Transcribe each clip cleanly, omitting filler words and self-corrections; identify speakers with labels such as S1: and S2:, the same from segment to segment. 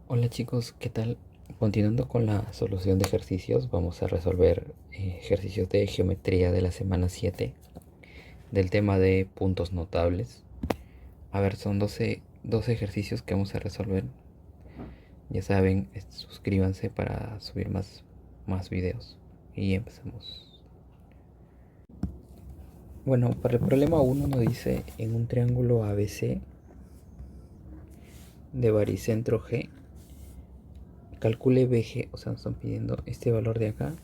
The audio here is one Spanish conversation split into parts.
S1: Hola chicos, ¿qué tal? Continuando con la solución de ejercicios, vamos a resolver ejercicios de geometría de la semana 7 del tema de puntos notables. A ver, son 12 ejercicios que vamos a resolver. Ya saben, suscríbanse para subir más videos. Y empezamos. Bueno, para el problema 1 nos dice en un triángulo ABC de baricentro G, calcule BG, o sea, nos están pidiendo este valor de acá.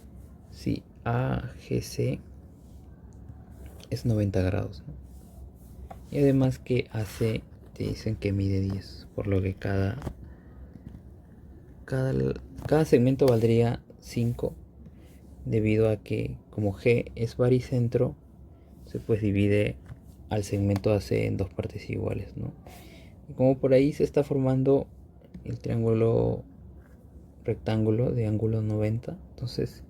S1: Si AGC es 90 grados, ¿no? Y además que AC te dicen que mide 10, por lo que cada, cada segmento valdría 5, debido a que como G es baricentro, se pues divide al segmento AC en dos partes iguales, ¿no? Y como por ahí se está formando el triángulo rectángulo de ángulo 90, entonces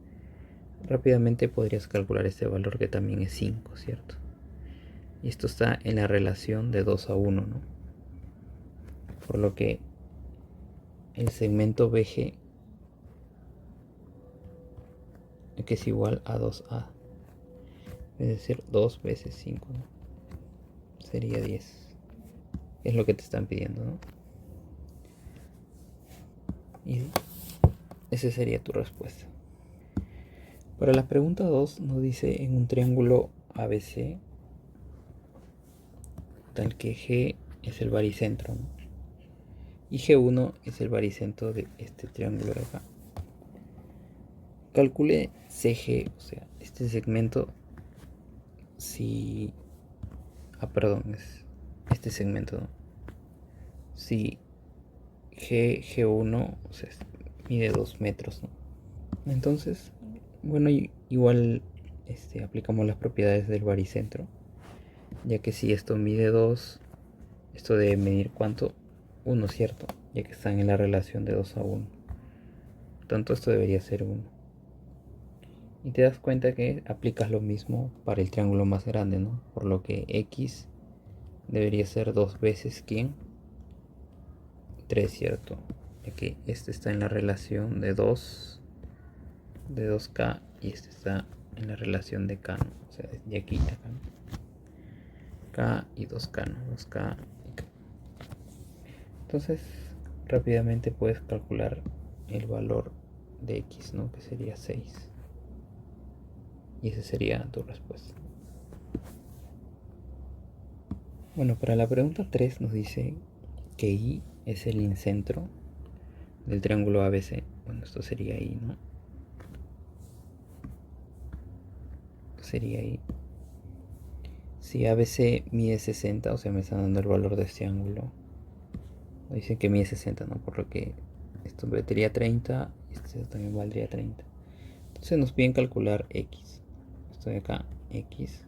S1: rápidamente podrías calcular este valor que también es 5, ¿cierto? Y esto está en la relación de 2 a 1, ¿no? Por lo que el segmento BG, que es igual a 2A, es decir, 2 veces 5, ¿no? Sería 10. Es lo que te están pidiendo, ¿no? Y esa sería tu respuesta. Para la pregunta 2 nos dice en un triángulo ABC, tal que G es el baricentro, ¿no? Y G1 es el baricentro de este triángulo de acá. Calcule CG, o sea, este segmento, si... perdón, es este segmento, ¿no? Si G1, o sea, mide 2 metros, ¿no? Entonces, bueno, igual aplicamos las propiedades del baricentro, ya que si esto mide 2, esto debe medir ¿cuánto? 1, ¿cierto? Ya que están en la relación de 2 a 1. Por tanto, esto debería ser 1. Y te das cuenta que aplicas lo mismo para el triángulo más grande, ¿no? Por lo que X debería ser 2 veces ¿quién? 3, ¿cierto? Ya que este está en la relación de 2K, y este está en la relación de K, ¿no? O sea, de aquí a acá, ¿no? K y 2K, ¿no? 2K y K. Entonces, rápidamente puedes calcular el valor de X, ¿no? Que sería 6. Y esa sería tu respuesta. Bueno, para la pregunta 3 nos dice que I es el incentro del triángulo ABC. Bueno, esto sería I, ¿no? Sería I. Si ABC mide 60, o sea, me están dando el valor de este ángulo. Dicen que mide 60, ¿no? Por lo que esto valdría 30 y esto también valdría 30. Entonces nos piden calcular X. Esto de acá, X.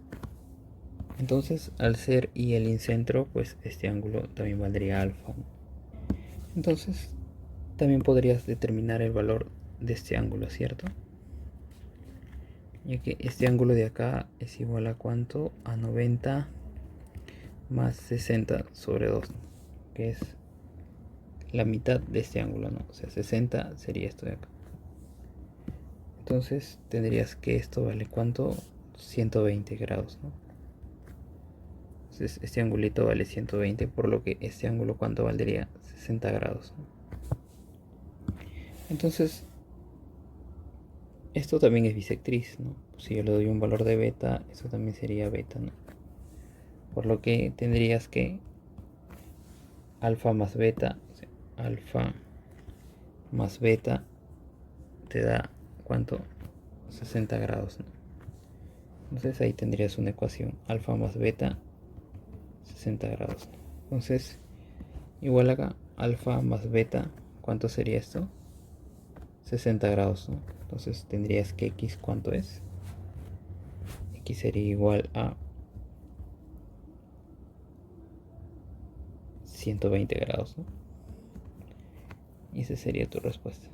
S1: Entonces, al ser I el incentro, pues este ángulo también valdría alfa, ¿no? Entonces, también podrías determinar el valor de este ángulo, ¿cierto? Ya que este ángulo de acá es igual a ¿cuánto? A 90 más 60 sobre 2, ¿no? Que es la mitad de este ángulo, ¿no? O sea, 60 sería esto de acá. Entonces tendrías que esto vale ¿cuánto? 120 grados, ¿no? Entonces este angulito vale 120, por lo que este ángulo ¿cuánto valdría? 60 grados, ¿no? Entonces esto también es bisectriz, ¿no? Si yo le doy un valor de beta, eso también sería beta, ¿no? Por lo que tendrías que alfa más beta, o sea, alfa más beta te da ¿cuánto? 60 grados, ¿no? Entonces ahí tendrías una ecuación, alfa más beta, 60 grados, ¿no? Entonces, igual acá, alfa más beta, ¿cuánto sería esto? 60 grados, ¿no? Entonces tendrías que X, ¿cuánto es? X sería igual a 120 grados, ¿no? Y esa sería tu respuesta.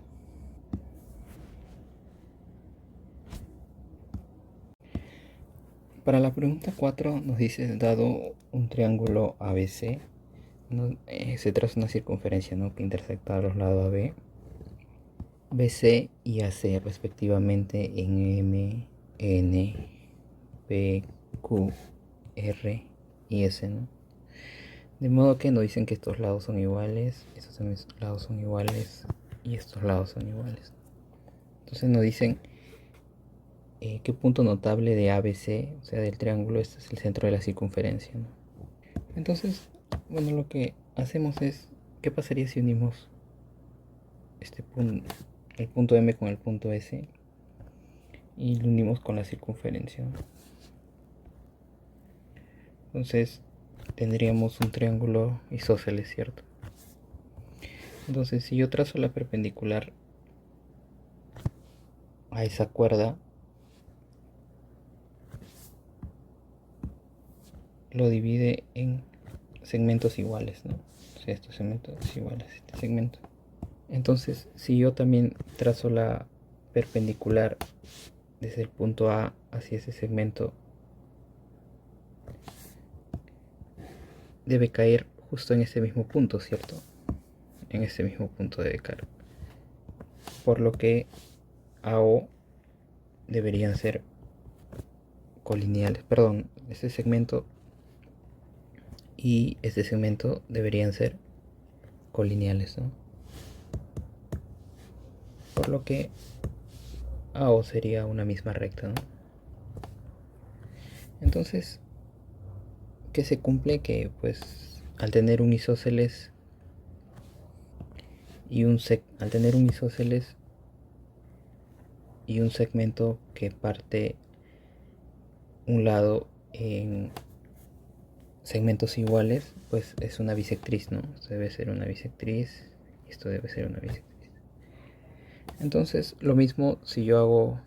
S1: Para la pregunta 4 nos dice, dado un triángulo ABC se traza una circunferencia, ¿no?, que intersecta los lados AB, BC y AC respectivamente en M, N, P, Q, R y S, ¿no? De modo que nos dicen que estos lados son iguales, estos lados son iguales y estos lados son iguales. Entonces nos dicen qué punto notable de ABC, o sea, del triángulo, este es el centro de la circunferencia, ¿no? Entonces, bueno, lo que hacemos es, ¿qué pasaría si unimos el punto M con el punto S y lo unimos con la circunferencia, ¿no? Entonces tendríamos un triángulo isósceles, ¿cierto? Entonces, si yo trazo la perpendicular a esa cuerda, lo divide en segmentos iguales, ¿no? O sea, estos segmentos iguales, este segmento. Entonces, si yo también trazo la perpendicular desde el punto A hacia ese segmento, debe caer justo en ese mismo punto, ¿cierto? En ese mismo punto debe caer. Por lo que AO deberían ser colineales. Perdón, este segmento y este segmento deberían ser colineales, ¿no? Por lo que AO sería una misma recta, ¿no? Entonces, ¿qué se cumple? Que pues al tener un isósceles al tener un isósceles y un segmento que parte un lado en segmentos iguales, pues es una bisectriz, ¿no? Esto debe ser una bisectriz y esto debe ser una bisectriz. Entonces, lo mismo si yo hago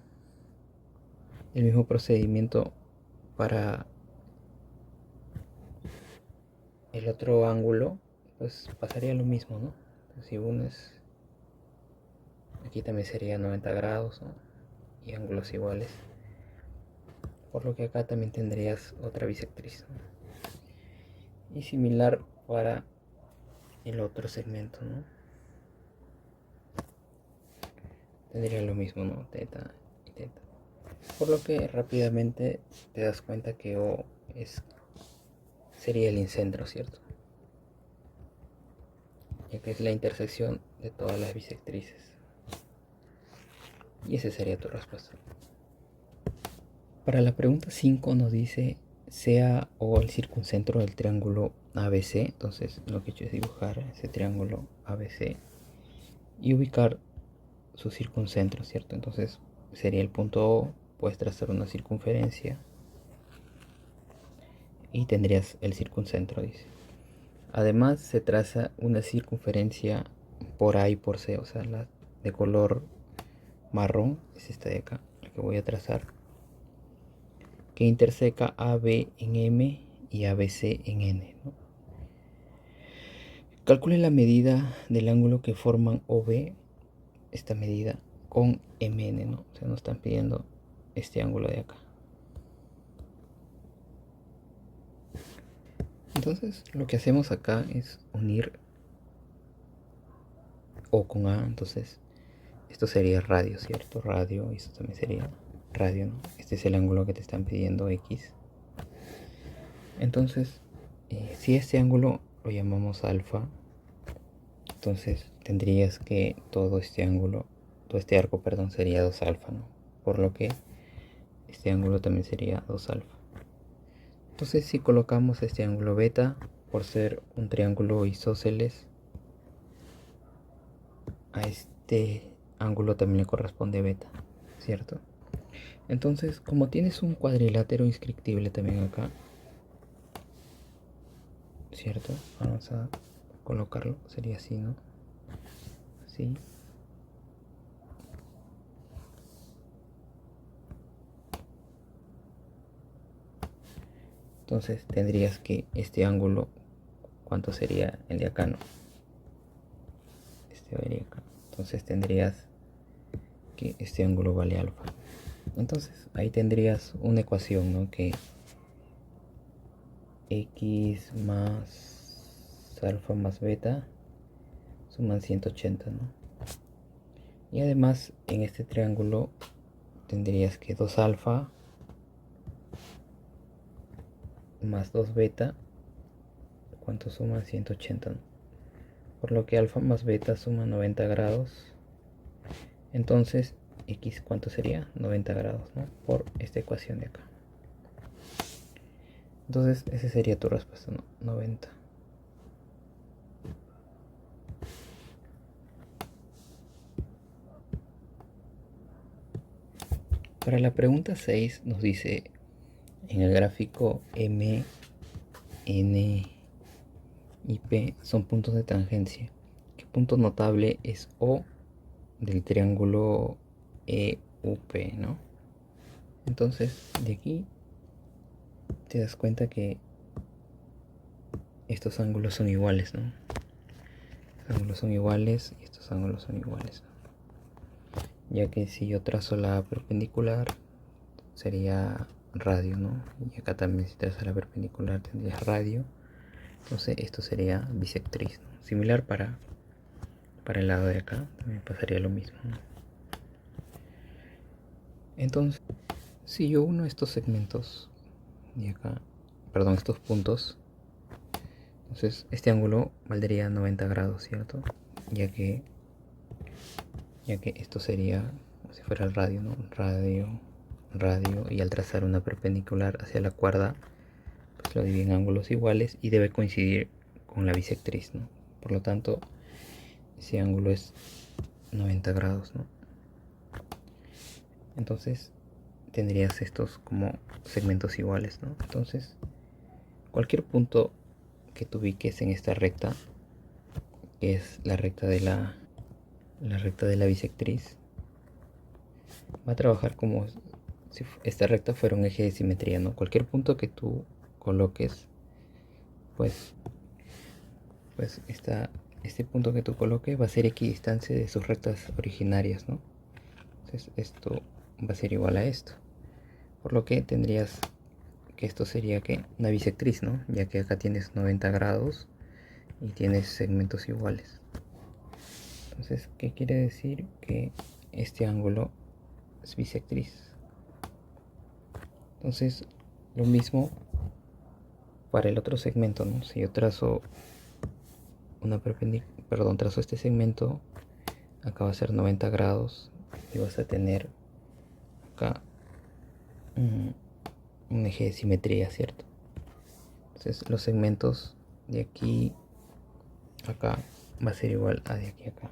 S1: el mismo procedimiento para el otro ángulo, pues pasaría lo mismo, ¿no? Si unes, aquí también sería 90 grados, ¿no?, y ángulos iguales, por lo que acá también tendrías otra bisectriz, ¿no? Y similar para el otro segmento, ¿no? Tendría lo mismo, ¿no? Teta y teta. Por lo que rápidamente te das cuenta que O sería el incentro, ¿cierto? Ya que es la intersección de todas las bisectrices. Y esa sería tu respuesta. Para la pregunta 5 nos dice sea O el circuncentro del triángulo ABC. Entonces lo que he hecho es dibujar ese triángulo ABC y ubicar su circuncentro, ¿cierto? Entonces sería el punto O, puedes trazar una circunferencia y tendrías el circuncentro, dice. Además se traza una circunferencia por A y por C, o sea, la de color marrón es esta de acá, la que voy a trazar, que interseca AB en M y ABC en N, ¿no? Calcule la medida del ángulo que forman OB, esta medida, con MN, ¿no? O sea, nos están pidiendo este ángulo de acá. Entonces, lo que hacemos acá es unir O con A. Entonces, esto sería radio, ¿cierto? Radio, y esto también sería radio, ¿no? Este es el ángulo que te están pidiendo, X. Entonces, si este ángulo lo llamamos alfa, entonces tendrías que todo este arco, perdón, sería 2 alfa, ¿no? Por lo que este ángulo también sería 2 alfa. Entonces, si colocamos este ángulo beta, por ser un triángulo isósceles, a este ángulo también le corresponde beta, ¿cierto? Entonces, como tienes un cuadrilátero inscriptible también acá, ¿cierto? Vamos a colocarlo, sería así, ¿no? Así. Entonces tendrías que este ángulo, ¿cuánto sería el de acá, no? Este varía acá. Entonces tendrías que este ángulo vale alfa. Entonces ahí tendrías una ecuación, ¿no? Que x más Entonces alfa más beta suman 180, ¿no? Y además en este triángulo tendrías que 2 alfa más 2 beta, ¿cuánto suma? 180, ¿no? Por lo que alfa más beta suma 90 grados. Entonces x, ¿cuánto sería? 90 grados, ¿no? Por esta ecuación de acá. Entonces esa sería tu respuesta, ¿no? 90. Para la pregunta 6 nos dice en el gráfico M, N y P son puntos de tangencia. ¿Qué punto notable es O del triángulo EUP, ¿no? Entonces de aquí te das cuenta que estos ángulos son iguales, ¿no? Estos ángulos son iguales y estos ángulos son iguales, ¿no? Ya que si yo trazo la perpendicular sería radio, ¿no? Y acá también si trazo la perpendicular tendrías radio. Entonces esto sería bisectriz, ¿no? Similar para el lado de acá, también pasaría lo mismo, ¿no? Entonces, si yo uno estos segmentos de acá, perdón, estos puntos, entonces este ángulo valdría 90 grados, ¿cierto? Ya que esto sería como si fuera el radio, ¿no? Radio, y al trazar una perpendicular hacia la cuerda, pues lo divide en ángulos iguales y debe coincidir con la bisectriz, ¿no? Por lo tanto, ese ángulo es 90 grados, ¿no? Entonces tendrías estos como segmentos iguales, ¿no? Entonces cualquier punto que tú ubiques en esta recta, que es la recta de la bisectriz, va a trabajar como si esta recta fuera un eje de simetría, ¿no? Cualquier punto que tú coloques, pues este punto que tú coloques va a ser equidistancia de sus rectas originarias, ¿no? Entonces esto va a ser igual a esto, por lo que tendrías que esto sería que una bisectriz, ¿no? Ya que acá tienes 90 grados y tienes segmentos iguales. Entonces, ¿qué quiere decir? Que este ángulo es bisectriz. Entonces, lo mismo para el otro segmento, ¿no? Si yo trazo una perpendicular, perdón, trazo este segmento, acá va a ser 90 grados y vas a tener acá un eje de simetría, ¿cierto? Entonces, los segmentos de aquí acá va a ser igual a de aquí a acá.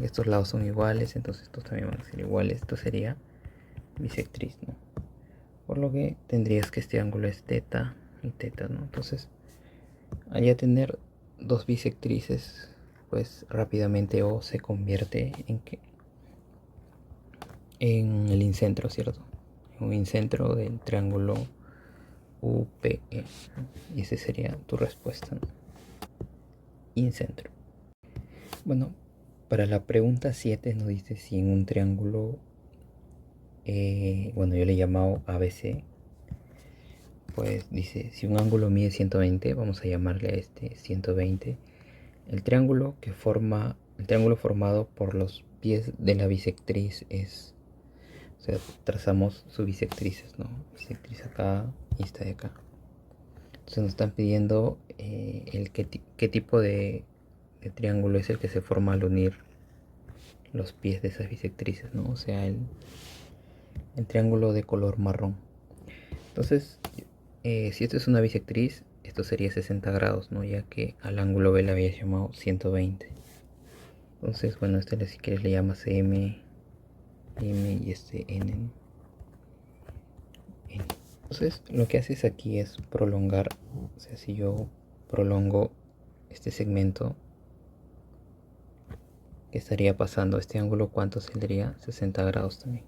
S1: Estos lados son iguales, entonces estos también van a ser iguales. Esto sería bisectriz, ¿no? Por lo que tendrías que este ángulo es teta y teta, ¿no? Entonces, al ya tener dos bisectrices, pues rápidamente O se convierte en el incentro, ¿cierto? En un incentro del triángulo UPE, ¿no? Y esa sería tu respuesta, ¿no? Incentro. Bueno, para la pregunta 7 nos dice si en un triángulo, bueno, yo le he llamado ABC, pues dice, si un ángulo mide 120, vamos a llamarle a este 120, el triángulo formado por los pies de la bisectriz es, o sea, trazamos sus bisectrices, ¿no? Bisectriz acá y esta de acá. Entonces nos están pidiendo qué tipo de triángulo es el que se forma al unir los pies de esas bisectrices, ¿no? O sea, el triángulo de color marrón. Entonces, si esto es una bisectriz, esto sería 60 grados, ¿no? Ya que al ángulo B le había llamado 120. Entonces, bueno, este si quieres le llamas M y este N, ¿no? N. Entonces, lo que haces aquí es prolongar. O sea, si yo prolongo este segmento, ¿qué estaría pasando? Este ángulo, ¿cuánto saldría? 60 grados también.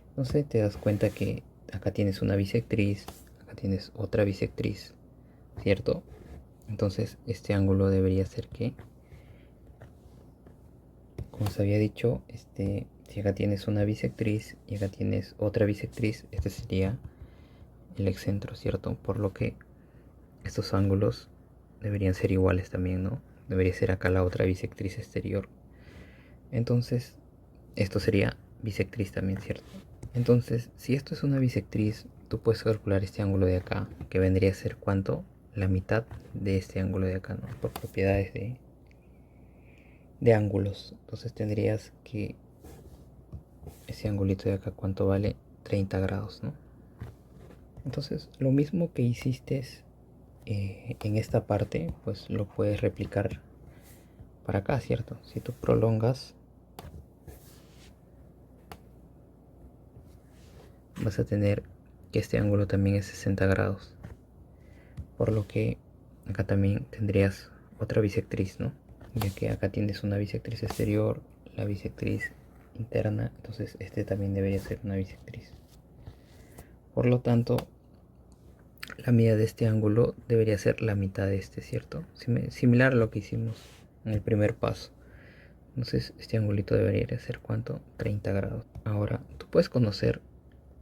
S1: Entonces te das cuenta que acá tienes una bisectriz, acá tienes otra bisectriz, ¿cierto? Entonces este ángulo debería ser que, como se había dicho, si acá tienes una bisectriz y acá tienes otra bisectriz, este sería el excentro, ¿cierto? Por lo que estos ángulos deberían ser iguales también, ¿no? Debería ser acá la otra bisectriz exterior. Entonces, esto sería bisectriz también, ¿cierto? Entonces, si esto es una bisectriz, tú puedes calcular este ángulo de acá, que vendría a ser ¿cuánto? La mitad de este ángulo de acá, ¿no? Por propiedades de ángulos. Entonces tendrías que ese angulito de acá, ¿cuánto vale? 30 grados, ¿no? Entonces, lo mismo que hiciste en esta parte, pues lo puedes replicar para acá, ¿cierto? Si tú prolongas, vas a tener que este ángulo también es 60 grados. Por lo que acá también tendrías otra bisectriz, ¿no? Ya que acá tienes una bisectriz exterior, la bisectriz interna, entonces este también debería ser una bisectriz. Por lo tanto, la medida de este ángulo debería ser la mitad de este, ¿cierto? Similar a lo que hicimos en el primer paso. Entonces este angulito debería ser ¿cuánto? 30 grados. Ahora, tú puedes conocer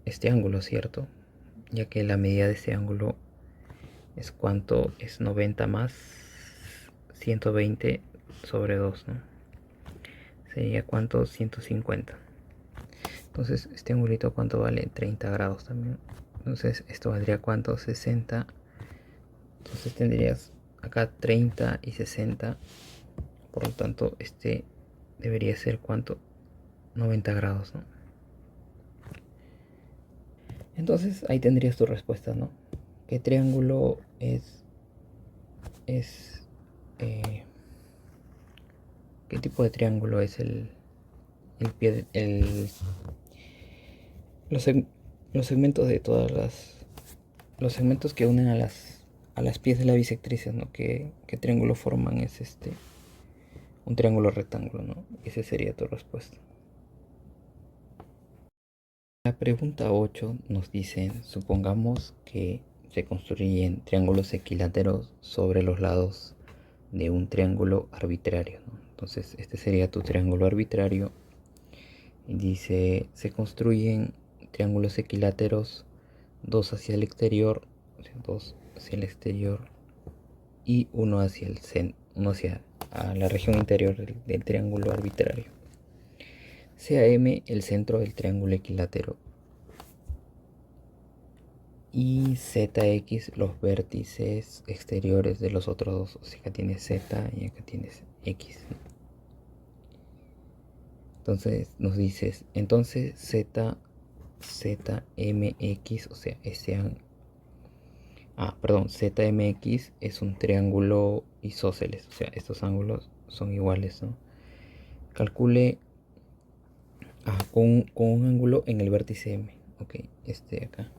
S1: este ángulo, ¿cierto? Ya que la medida de este ángulo es ¿cuánto? Es 90 más 120 sobre 2, ¿no? Sería ¿cuánto? 150. Entonces este angulito ¿cuánto vale? 30 grados también. Entonces esto valdría ¿cuánto? 60. Entonces tendrías acá 30 y 60. Por lo tanto este debería ser ¿cuánto? 90 grados, ¿no? Entonces ahí tendrías tu respuesta, ¿no? ¿Qué triángulo es qué tipo de triángulo es el pie los, los segmentos de todas los segmentos que unen a las pies de la bisectriz, ¿no? ¿Qué triángulo forman? Es un triángulo rectángulo, ¿no? Esa sería tu respuesta. La pregunta 8 nos dice, supongamos que se construyen triángulos equiláteros sobre los lados de un triángulo arbitrario, ¿no? Entonces este sería tu triángulo arbitrario y dice, se construyen triángulos equiláteros, dos hacia el exterior, o sea, dos hacia el exterior y uno hacia el centro, uno hacia la región interior del triángulo arbitrario. Sea M el centro del triángulo equilátero y ZX los vértices exteriores de los otros dos. O sea, acá tienes Z y acá tienes X. Entonces nos dices, entonces ZMX, o sea, ZMX es un triángulo isósceles, o sea, estos ángulos son iguales, ¿no? Calcule con un ángulo en el vértice M, ok, este de acá.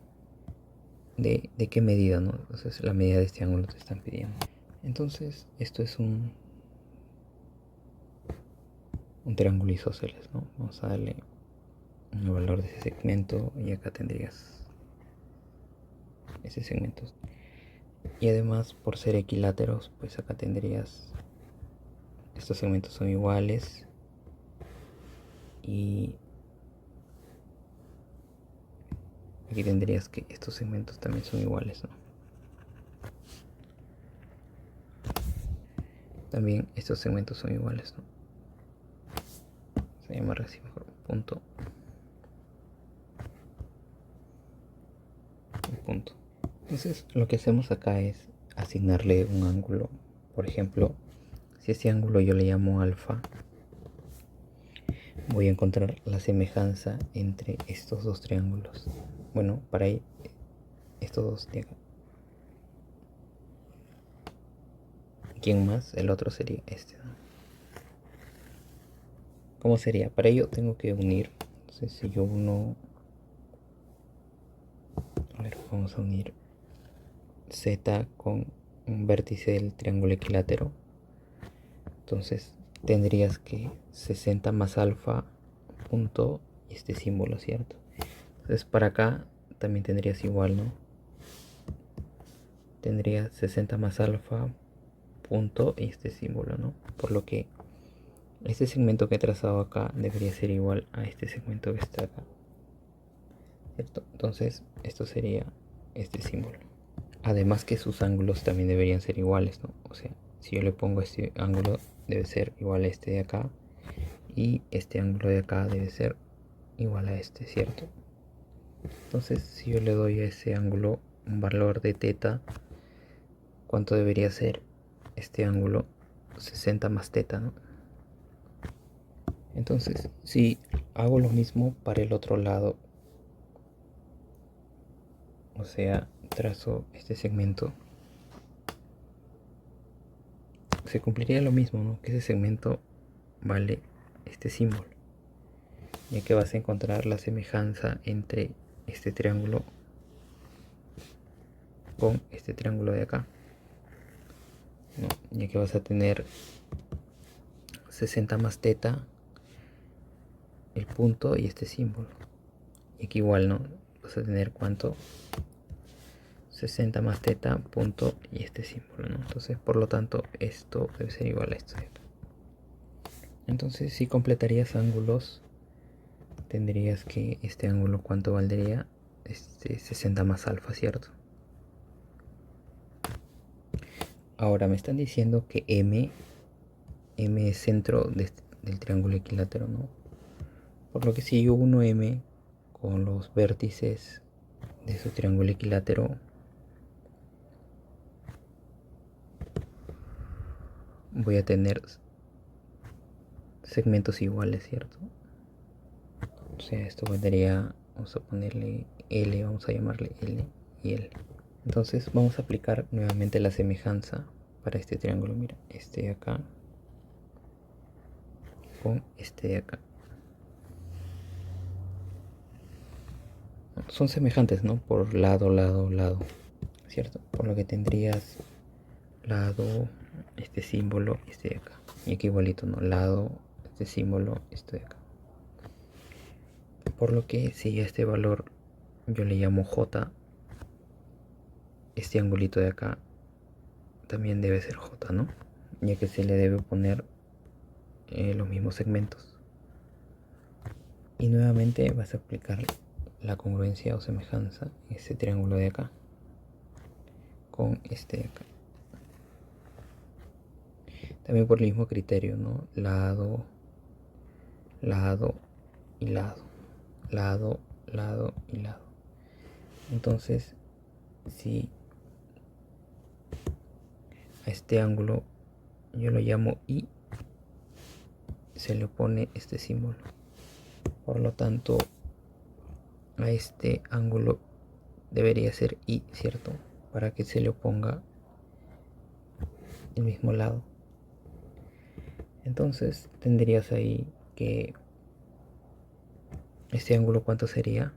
S1: ¿De qué medida, no? Entonces la medida de este ángulo te están pidiendo. Entonces esto es un triángulo isósceles, ¿no? Vamos a darle el valor de ese segmento y acá tendrías ese segmento. Y además, por ser equiláteros, pues acá tendrías estos segmentos son iguales y aquí tendrías que estos segmentos también son iguales, ¿no? También estos segmentos son iguales, ¿no? Se llama así mejor, punto. Punto. Entonces lo que hacemos acá es asignarle un ángulo. Por ejemplo, si este ángulo yo le llamo alfa, voy a encontrar la semejanza entre estos dos triángulos. Bueno, para ahí estos dos de acá. ¿Quién más? El otro sería este, ¿no? ¿Cómo sería? Para ello tengo que unir. Entonces si yo uno, a ver, vamos a unir Z con un vértice del triángulo equilátero. Entonces tendrías que 60 más alfa punto y este símbolo, ¿cierto? Entonces para acá también tendrías igual, ¿no? Tendría 60 más alfa punto y este símbolo, ¿no? Por lo que este segmento que he trazado acá debería ser igual a este segmento que está acá, ¿cierto? Entonces esto sería este símbolo. Además que sus ángulos también deberían ser iguales, ¿no? O sea, si yo le pongo este ángulo debe ser igual a este de acá, y este ángulo de acá debe ser igual a este, ¿cierto? Entonces, si yo le doy a ese ángulo un valor de teta, ¿cuánto debería ser este ángulo? 60 más teta, ¿no? Entonces, si hago lo mismo para el otro lado, o sea, trazo este segmento, se cumpliría lo mismo, ¿no? Que ese segmento vale este símbolo, ya que vas a encontrar la semejanza entre este triángulo con este triángulo de acá, ¿no? Ya que vas a tener 60 más teta, el punto y este símbolo. Y aquí igual, ¿no? Vas a tener cuánto, 60 más teta, punto y este símbolo, ¿no? Entonces, por lo tanto, esto debe ser igual a esto. Entonces, si completarías ángulos, tendrías que este ángulo, ¿cuánto valdría? 60 más alfa, ¿cierto? Ahora me están diciendo que M es centro del triángulo equilátero, ¿no? Por lo que si yo uno M con los vértices de su triángulo equilátero, voy a tener segmentos iguales, ¿cierto? O sea, esto valdría, vamos a ponerle L, vamos a llamarle L y L. Entonces vamos a aplicar nuevamente la semejanza para este triángulo. Mira, este de acá con este de acá. Son semejantes, ¿no? Por lado, lado, lado, ¿cierto? Por lo que tendrías lado, este símbolo, este de acá. Y aquí igualito, ¿no? Lado, este símbolo, este de acá. Por lo que si a este valor yo le llamo J, este angulito de acá también debe ser J, ¿no? Ya que se le debe poner los mismos segmentos. Y nuevamente vas a aplicar la congruencia o semejanza en este triángulo de acá con este de acá. También por el mismo criterio, ¿no? Lado, lado y lado. Lado, lado y lado. Entonces, si a este ángulo yo lo llamo I, se le pone este símbolo. Por lo tanto, a este ángulo debería ser I, ¿cierto? Para que se le oponga el mismo lado. Entonces tendrías ahí que este ángulo, ¿cuánto sería?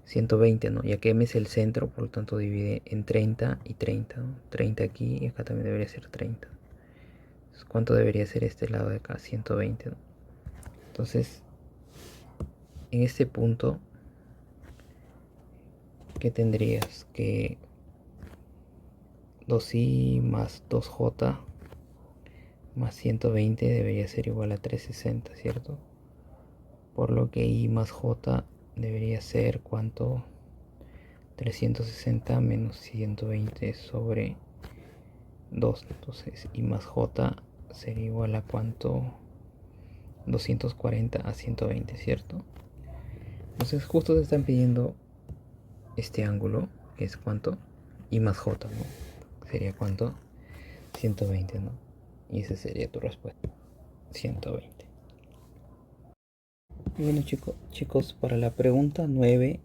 S1: 120, ¿no? Ya que M es el centro, por lo tanto divide en 30 y 30, ¿no? 30 aquí y acá también debería ser 30. Entonces, ¿cuánto debería ser este lado de acá? 120, ¿no? Entonces, en este punto, ¿qué tendrías? Que 2i más 2j más 120 debería ser igual a 360, ¿cierto? Por lo que i más j debería ser, ¿cuánto? 360 menos 120 sobre 2. Entonces i más j sería igual a ¿cuánto? 240 a 120, ¿cierto? Entonces justo te están pidiendo este ángulo, que es ¿cuánto? I más j, ¿no? Sería ¿cuánto? 120, ¿no? Y esa sería tu respuesta, 120. Y bueno, chicos, para la pregunta 9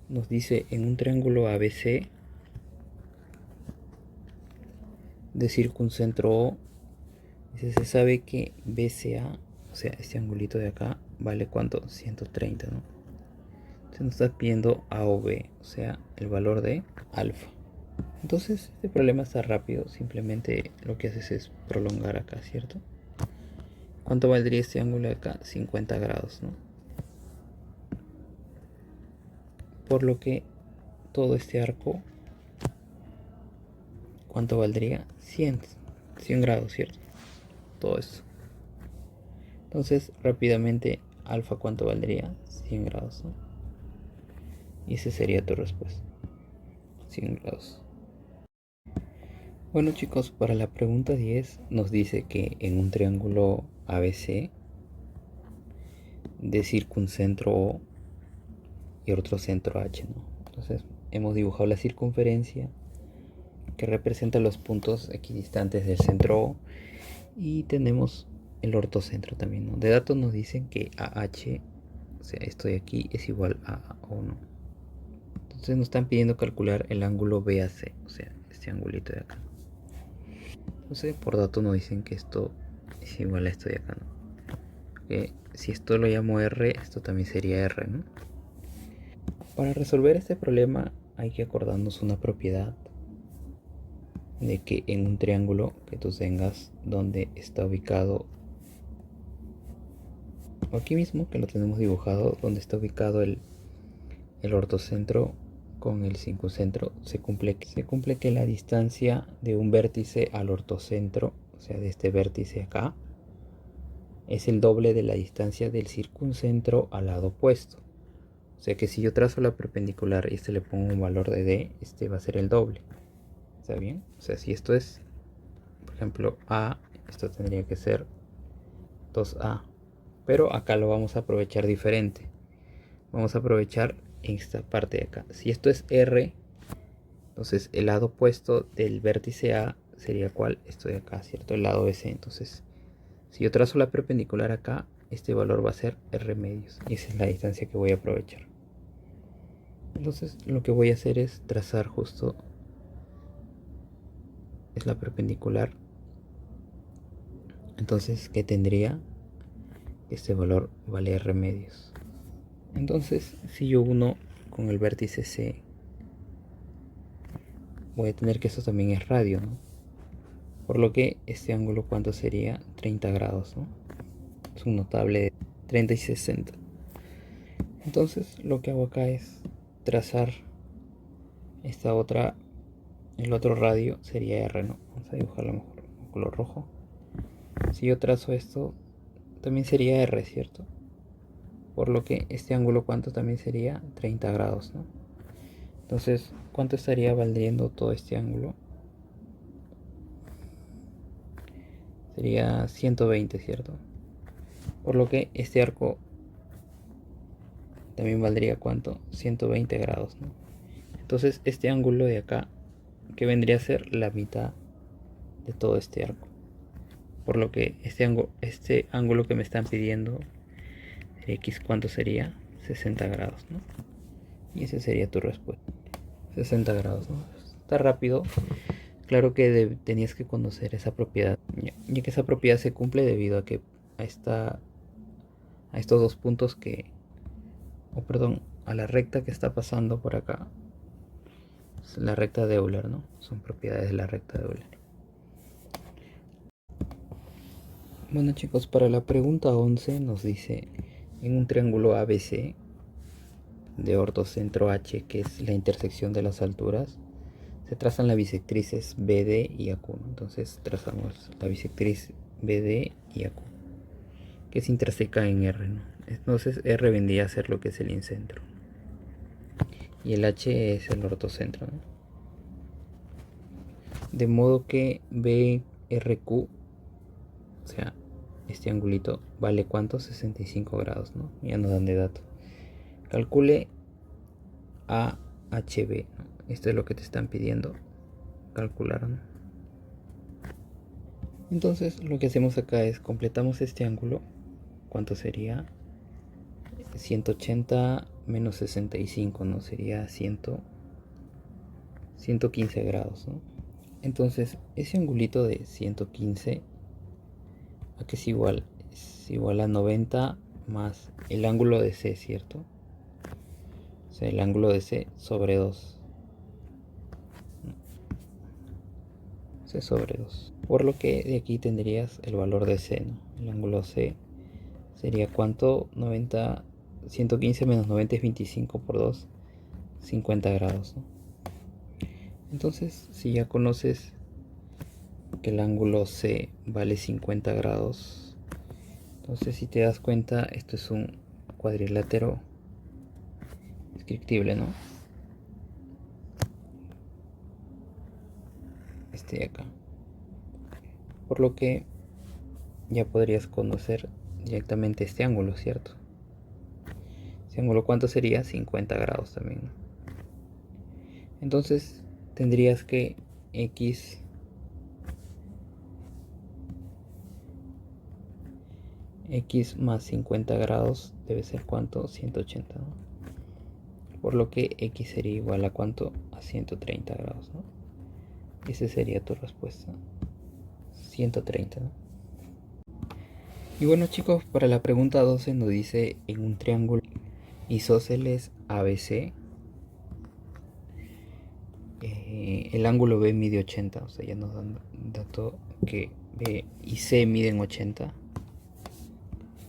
S1: nos dice: en un triángulo ABC de circuncentro O, dice, se sabe que BCA, o sea, este angulito de acá, vale ¿cuánto? 130, ¿no? Se nos está pidiendo A o B, o sea, el valor de alfa. Entonces, este problema está rápido, simplemente lo que haces es prolongar acá, ¿cierto? ¿Cuánto valdría este ángulo de acá? 50 grados, ¿no? Por lo que todo este arco, ¿cuánto valdría? 100 grados, ¿cierto? Todo esto. Entonces, rápidamente, alfa, ¿cuánto valdría? 100 grados, ¿no? Y esa sería tu respuesta, 100 grados. Bueno chicos, para la pregunta 10 nos dice que en un triángulo ABC de circuncentro O y otro centro H, ¿no? Entonces hemos dibujado la circunferencia que representa los puntos equidistantes del centro O y tenemos el ortocentro también, ¿no? De datos nos dicen que AH, o sea, esto de aquí es igual a O1. Entonces nos están pidiendo calcular el ángulo BAC, o sea, este angulito de acá. Entonces por datos nos dicen que esto es igual a esto de acá, ¿no? Que si esto lo llamo R, esto también sería R, ¿no? Para resolver este problema hay que acordarnos una propiedad de que en un triángulo que tú tengas donde está ubicado, o aquí mismo que lo tenemos dibujado, donde está ubicado el ortocentro con el circuncentro, se cumple que la distancia de un vértice al ortocentro, o sea de este vértice acá, es el doble de la distancia del circuncentro al lado opuesto. O sea que si yo trazo la perpendicular y le pongo un valor de D, este va a ser el doble. ¿Está bien? O sea, si esto es, por ejemplo, A, esto tendría que ser 2A. Pero acá lo vamos a aprovechar diferente. Vamos a aprovechar esta parte de acá. Si esto es R, entonces el lado opuesto del vértice A sería ¿cuál? Esto de acá, ¿cierto? El lado BC. Entonces, si yo trazo la perpendicular acá, este valor va a ser R medios. Y esa es la distancia que voy a aprovechar. Entonces, lo que voy a hacer es trazar justo, es la perpendicular. Entonces, ¿qué tendría? Este valor vale R medios. Entonces, si yo uno con el vértice C, voy a tener que esto también es radio, ¿no? Por lo que este ángulo, ¿cuánto sería? 30 grados, ¿no? Es un notable de 30 y 60. Entonces, lo que hago acá es trazar esta otra, el otro radio sería R, ¿no? Vamos a dibujarlo mejor con color rojo. Si yo trazo esto, también sería R, ¿cierto? Por lo que este ángulo, ¿cuánto también sería? 30 grados, ¿no? Entonces, ¿cuánto estaría valiendo todo este ángulo? Sería 120, ¿cierto? Por lo que este arco también valdría ¿cuánto? 120 grados, ¿no? Entonces este ángulo de acá, que vendría a ser la mitad de todo este arco. Por lo que este ángulo que me están pidiendo, X, ¿cuánto sería? 60 grados, ¿no? Y esa sería tu respuesta. 60 grados, ¿no? Está rápido. Claro que tenías que conocer esa propiedad, ya que esa propiedad se cumple debido a que a estos dos puntos que, perdón, a la recta que está pasando por acá, es la recta de Euler, ¿no? Son propiedades de la recta de Euler. Bueno chicos, para la pregunta 11 nos dice, en un triángulo ABC de ortocentro H, que es la intersección de las alturas, se trazan las bisectrices BD y AQ, ¿no? Entonces trazamos la bisectriz BD y AQ, que se interseca en R, ¿no? Entonces R vendría a ser lo que es el incentro y el H es el ortocentro, ¿no? De modo que BRQ, o sea, este angulito vale ¿cuánto? 65 grados, ¿no? Ya nos dan de dato. Calcule AHB, ¿no? Esto es lo que te están pidiendo calcular, ¿no? Entonces lo que hacemos acá es completamos este ángulo. ¿Cuánto sería? 180 menos 65, ¿no? Sería 115 grados, ¿no? Entonces ese angulito de 115, ¿a qué es igual? Es igual a 90 más el ángulo de C, ¿cierto? O sea, el ángulo de C sobre 2. C sobre 2. Por lo que de aquí tendrías el valor de C, ¿no? El ángulo C sería ¿cuánto? 90, 115 menos 90 es 25 por 2, 50 grados, ¿no? Entonces, si ya conoces que el ángulo C vale 50 grados, entonces si te das cuenta, esto es un cuadrilátero descriptible, ¿no? este de acá. Por lo que ya podrías conocer directamente este ángulo, ¿cierto? Este ángulo, ¿cuánto sería? 50 grados también, ¿no? Entonces tendrías que x más 50 grados debe ser ¿cuánto? 180, ¿no? Por lo que x sería igual a ¿cuánto? A 130 grados, ¿no? Esa sería tu respuesta, 130, ¿no? Y bueno chicos, para la pregunta 12 nos dice: en un triángulo isósceles ABC, el ángulo B mide 80, o sea, ya nos dan dato que B y C miden 80.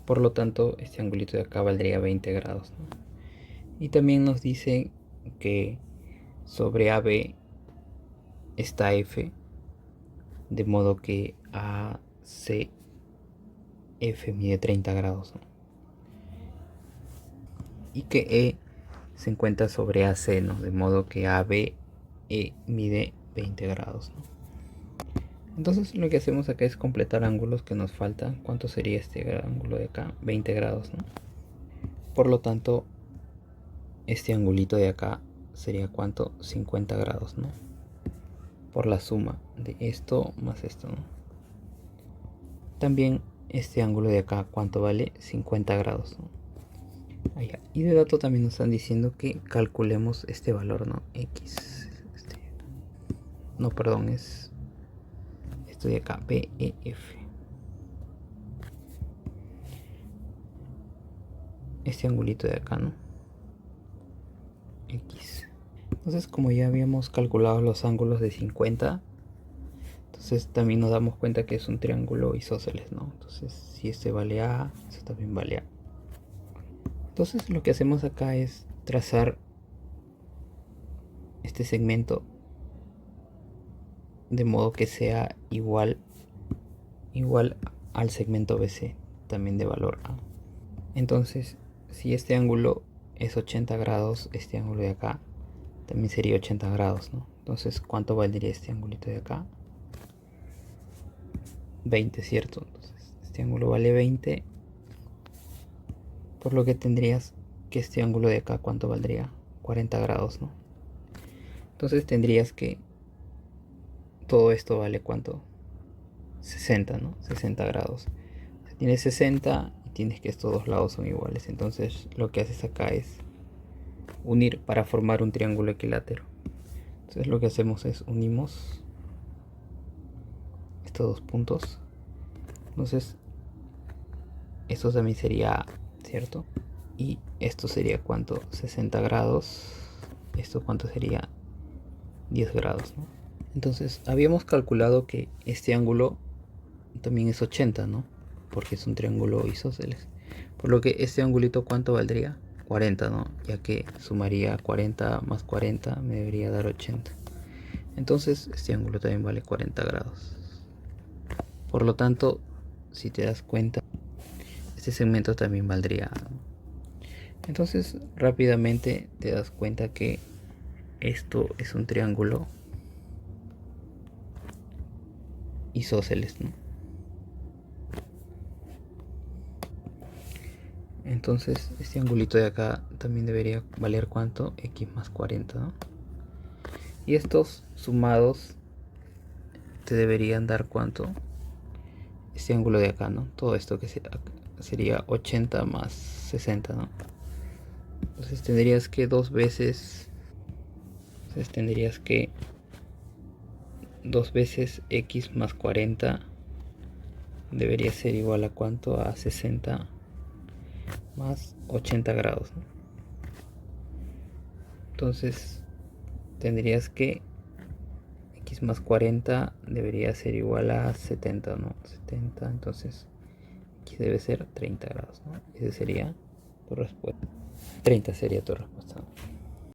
S1: Por lo tanto, este angulito de acá valdría 20 grados, ¿no? Y también nos dice que sobre AB está F, de modo que ACF mide 30 grados, ¿no? Y que E se encuentra sobre AC, ¿no? De modo que ABE mide 20 grados, ¿no? Entonces lo que hacemos acá es completar ángulos que nos faltan. ¿Cuánto sería este ángulo de acá? 20 grados, ¿no? Por lo tanto, este angulito de acá sería ¿cuánto? 50 grados, ¿no? Por la suma de esto más esto, ¿no? También este ángulo de acá, ¿cuánto vale? 50 grados, ¿no? Allá. Y de dato también nos están diciendo que calculemos este valor, ¿no? X. No, perdón, es esto de acá, BEF. Este angulito de acá, ¿no? X. Entonces, como ya habíamos calculado los ángulos de 50, entonces también nos damos cuenta que es un triángulo isósceles, ¿no? Entonces, si este vale A, eso también vale A. Entonces, lo que hacemos acá es trazar este segmento de modo que sea igual al segmento BC, también de valor A. Entonces, si este ángulo es 80 grados, este ángulo de acá también sería 80 grados, ¿no? Entonces, ¿cuánto valdría este ángulo de acá? 20, ¿cierto? Entonces, este ángulo vale 20, por lo que tendrías que este ángulo de acá, ¿cuánto valdría? 40 grados, ¿no? Entonces tendrías que todo esto vale ¿cuánto? 60, ¿no? 60 grados. O sea, tienes 60 y tienes que estos dos lados son iguales. Entonces lo que haces acá es unir para formar un triángulo equilátero. Entonces lo que hacemos es unimos estos dos puntos. Entonces esto también sería, ¿cierto? Y esto sería ¿cuánto? 60 grados. Esto ¿cuánto sería? 10 grados, ¿no? Entonces habíamos calculado que este ángulo también es 80, ¿no? Porque es un triángulo isósceles. Por lo que este angulito ¿cuánto valdría? 40, ¿no? Ya que sumaría 40 más 40 me debería dar 80. Entonces este ángulo también vale 40 grados. Por lo tanto, si te das cuenta, este segmento también valdría. Entonces rápidamente te das cuenta que esto es un triángulo isósceles, ¿no? Entonces este angulito de acá también debería valer ¿cuánto? X más 40, ¿no? Y estos sumados te deberían dar ¿cuánto? Este ángulo de acá, ¿no? Todo esto que sería 80 más 60, ¿no? Entonces tendrías que dos veces X más 40 debería ser igual a ¿cuánto? A 60 más 80 grados, ¿no? Entonces tendrías que X más 40 debería ser igual a 70, ¿no? 70, entonces X debe ser 30 grados, ¿no? Ese sería tu respuesta. 30 sería tu respuesta, ¿no?